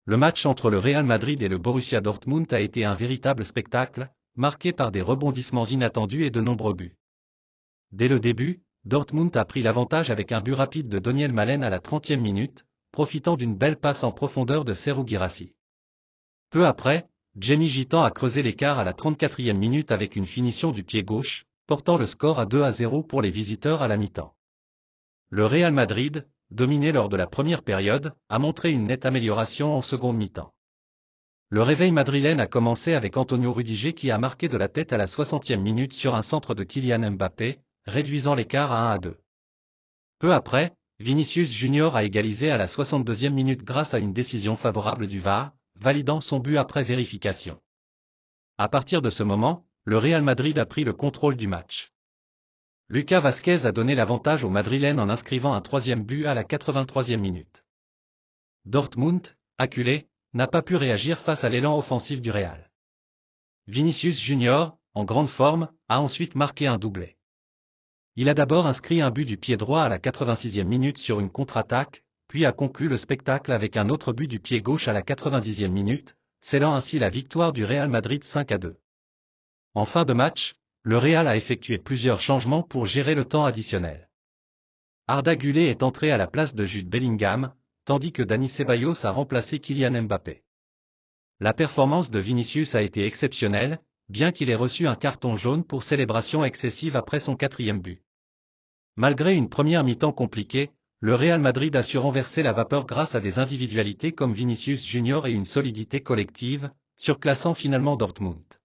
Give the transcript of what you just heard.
Le match entre le Real Madrid et le Borussia Dortmund a été un véritable spectacle, marqué par des rebondissements inattendus et de nombreux buts. Dès le début, Dortmund a pris l'avantage avec un but rapide de Daniel Malen à la 30e minute, profitant d'une belle passe en profondeur de Serhou Guirassy. Peu après, Jamie Gitan a creusé l'écart à la 34e minute avec une finition du pied gauche, portant le score à 2-0 pour les visiteurs à la mi-temps. Le Real Madrid, dominé lors de la première période, a montré une nette amélioration en seconde mi-temps. Le réveil madrilène a commencé avec Antonio Rudiger qui a marqué de la tête à la 60e minute sur un centre de Kylian Mbappé, réduisant l'écart à 1-2. Peu après, Vinicius Junior a égalisé à la 62e minute grâce à une décision favorable du VAR, validant son but après vérification. À partir de ce moment, le Real Madrid a pris le contrôle du match. Lucas Vazquez a donné l'avantage aux Madrilènes en inscrivant un troisième but à la 83e minute. Dortmund, acculé, n'a pas pu réagir face à l'élan offensif du Real. Vinicius Junior, en grande forme, a ensuite marqué un doublé. Il a d'abord inscrit un but du pied droit à la 86e minute sur une contre-attaque, puis a conclu le spectacle avec un autre but du pied gauche à la 90e minute, scellant ainsi la victoire du Real Madrid 5-2. En fin de match, le Real a effectué plusieurs changements pour gérer le temps additionnel. Arda Güler est entré à la place de Jude Bellingham, tandis que Dani Ceballos a remplacé Kylian Mbappé. La performance de Vinicius a été exceptionnelle, bien qu'il ait reçu un carton jaune pour célébration excessive après son 4e but. Malgré une première mi-temps compliquée, le Real Madrid a su renverser la vapeur grâce à des individualités comme Vinicius Junior et une solidité collective, surclassant finalement Dortmund.